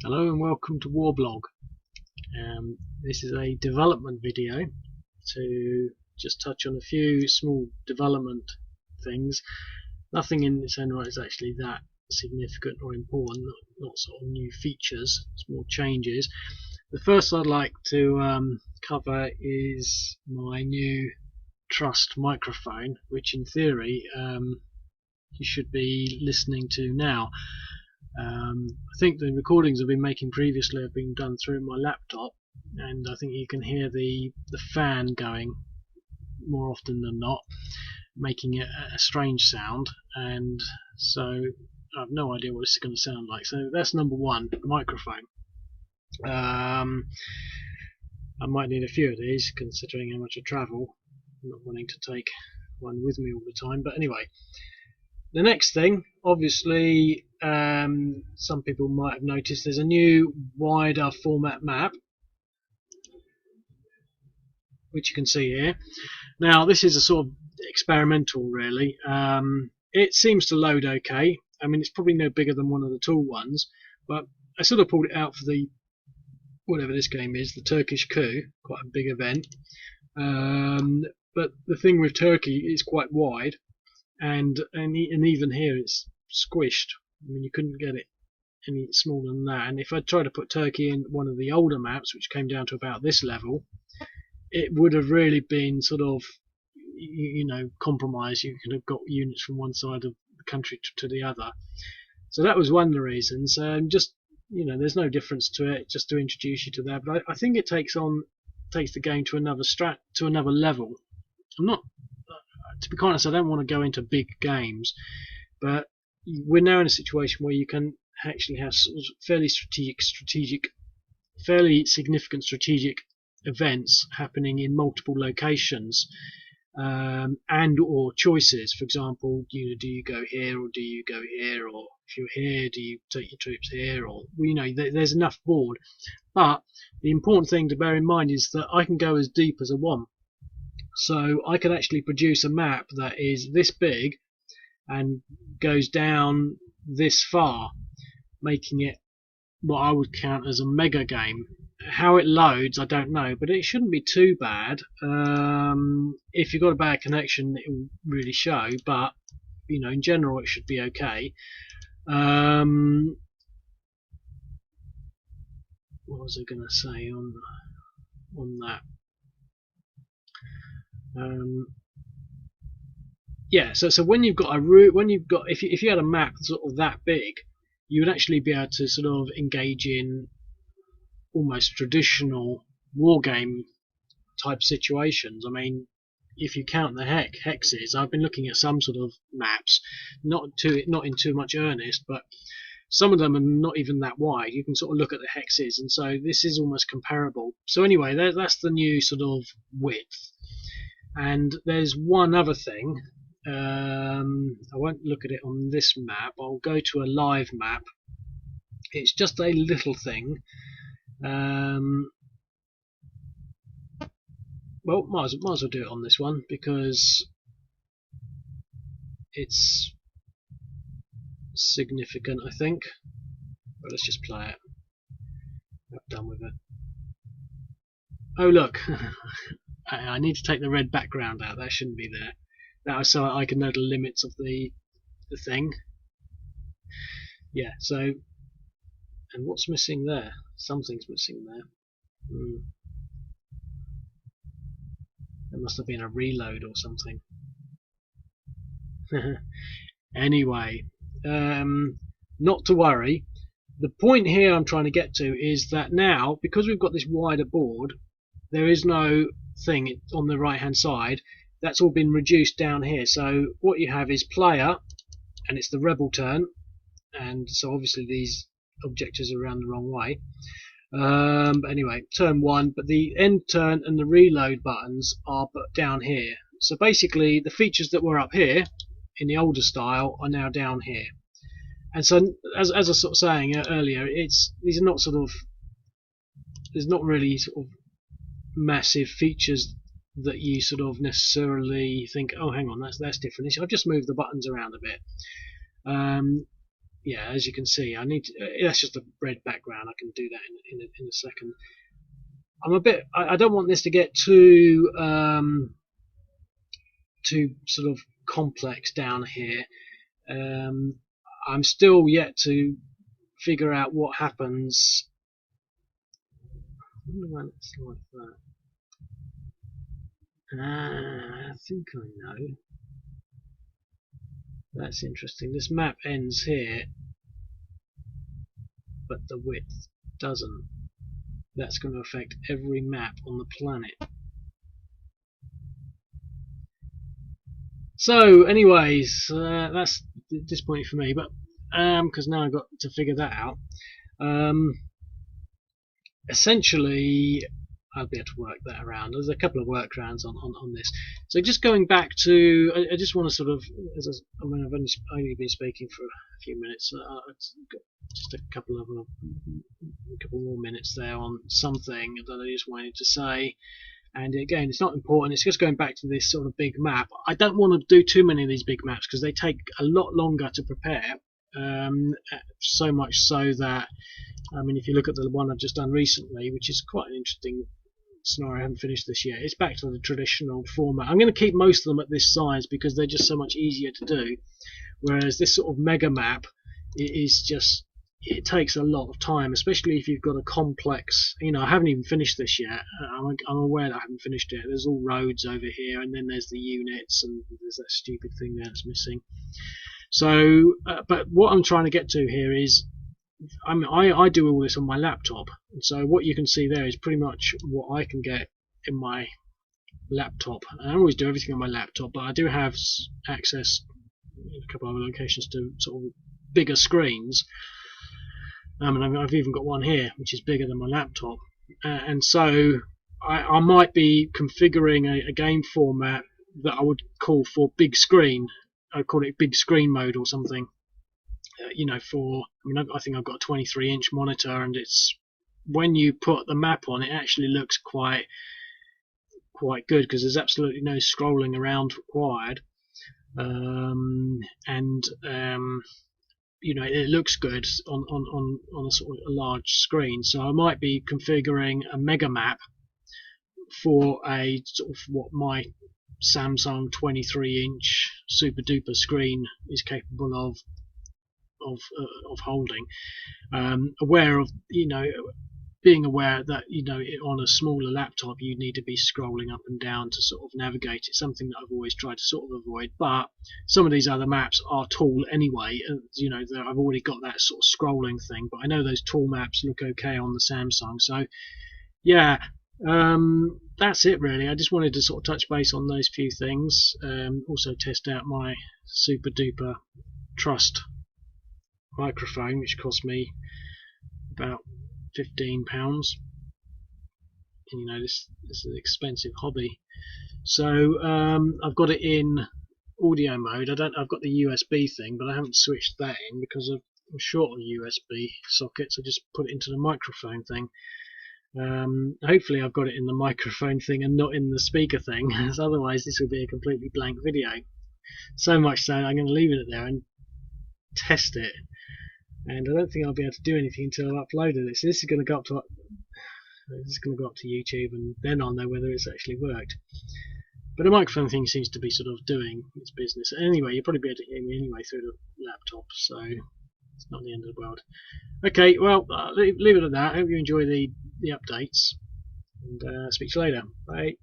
Hello and welcome to Warblog. This is a development video to just touch on a few small development things. Nothing in its own right is actually that significant or important, not sort of new features, small changes. The first I'd like to cover is my new Trust microphone, which in theory you should be listening to now. I think the recordings I've been making previously have been done through my laptop, and I think you can hear the fan going more often than not, making it a strange sound, and so I have no idea what this is going to sound like. So that's number one, the microphone. I might need a few of these considering how much I travel. I'm not wanting to take one with me all the time, but anyway. The next thing, obviously, some people might have noticed there's a new wider format map, which you can see here. Now, this is a sort of experimental, really. It seems to load okay. I mean, it's probably no bigger than one of the tool ones, but I sort of pulled it out for the, whatever this game is, the Turkish coup, quite a big event. But the thing with Turkey is quite wide. And even here it's squished. I mean, you couldn't get it any smaller than that. And if I tried to put Turkey in one of the older maps, which came down to about this level, it would have really been sort of, compromised. You could have got units from one side of the country to the other. So that was one of the reasons. Just there's no difference to it, just to introduce you to that. But I think it takes the game to another level. To be honest, I don't want to go into big games, but we're now in a situation where you can actually have fairly significant strategic events happening in multiple locations, and or choices. For example, do you go here or do you go here, or if you're here, do you take your troops here, or there's enough board. But the important thing to bear in mind is that I can go as deep as I want. So I could actually produce a map that is this big and goes down this far, making it what I would count as a mega game. How it loads, I don't know, but it shouldn't be too bad. If you've got a bad connection, it will really show, but in general it should be okay. What was I going to say on that? So when you've got if you had a map sort of that big, you would actually be able to sort of engage in almost traditional war game type situations. I mean, if you count the hexes, I've been looking at some sort of maps, not in too much earnest, but some of them are not even that wide. You can sort of look at the hexes, and so this is almost comparable. So anyway, that's the new sort of width. And there's one other thing. I won't look at it on this map. I'll go to a live map. It's just a little thing. Well, might as well do it on this one because it's significant, I think. But let's just play it. I'm done with it. Oh look. I need to take the red background out. That shouldn't be there. That was so I can know the limits of the thing. Yeah. So, and what's missing there? Something's missing there. There must have been a reload or something. Anyway, not to worry. The point here I'm trying to get to is that now, because we've got this wider board, there is no thing on the right hand side. That's all been reduced down here. So what you have is player, and it's the rebel turn, and so obviously these objectives are around the wrong way. But anyway, turn one, but the end turn and the reload buttons are down here. So basically the features that were up here in the older style are now down here. And so as I was sort of saying earlier, these are not sort of, there's not really sort of massive features that you sort of necessarily think, oh hang on, that's different. I've just moved the buttons around a bit. yeah, as you can see, I need to, that's just a red background. I can do that in a second. I'm a bit. I don't want this to get too sort of complex down here. I'm still yet to figure out what happens. I wonder when it's like that. I think I know. That's interesting. This map ends here, but the width doesn't. That's going to affect every map on the planet. So, anyways, that's disappointing for me, but because now I've got to figure that out. Essentially, I'll be able to work that around. There's a couple of workarounds on this. So just going back to, I just want to sort of, I've only been speaking for a few minutes. Just a couple more minutes there on something that I just wanted to say. And again, it's not important. It's just going back to this sort of big map. I don't want to do too many of these big maps because they take a lot longer to prepare. So much so that, I mean, if you look at the one I've just done recently, which is quite an interesting scenario, I haven't finished this yet. It's back to the traditional format. I'm going to keep most of them at this size because they're just so much easier to do. Whereas this sort of mega map is just, it takes a lot of time, especially if you've got a complex, you know, I haven't even finished this yet. I'm aware that I haven't finished it. There's all roads over here, and then there's the units, and there's that stupid thing there that's missing. So, but what I'm trying to get to here is, I do all this on my laptop, and so what you can see there is pretty much what I can get in my laptop. I always do everything on my laptop, but I do have access in a couple of other locations to sort of bigger screens. And I've even got one here which is bigger than my laptop, and so I might be configuring a game format that I would call for big screen. I call it big screen mode or something. You know, I think I've got a 23-inch monitor, and it's, when you put the map on, it actually looks quite good because there's absolutely no scrolling around required, you know, it looks good on a sort of a large screen. So I might be configuring a mega map for a sort of what my Samsung 23-inch super duper screen is capable of holding. Aware of, you know, being aware that, you know, on a smaller laptop you need to be scrolling up and down to sort of navigate. It's something that I've always tried to sort of avoid, but some of these other maps are tall anyway. You know, I've already got that sort of scrolling thing, but I know those tall maps look okay on the Samsung. So yeah, that's it really. I just wanted to sort of touch base on those few things. Also test out my super duper Trust microphone, which cost me about £15, and you know, this is an expensive hobby. So I've got it in audio mode. I've got the USB thing, but I haven't switched that in because I'm short on USB sockets. I just put it into the microphone thing. Hopefully I've got it in the microphone thing and not in the speaker thing, as otherwise this will be a completely blank video. So much so I'm going to leave it there and test it. And I don't think I'll be able to do anything until I've uploaded it. So this is going to go up to YouTube, and then I'll know whether it's actually worked. But the microphone thing seems to be sort of doing its business. Anyway, you'll probably be able to hear me anyway through the laptop, so it's not the end of the world. Okay, well, leave it at that. I hope you enjoy the updates, and speak to you later. Bye.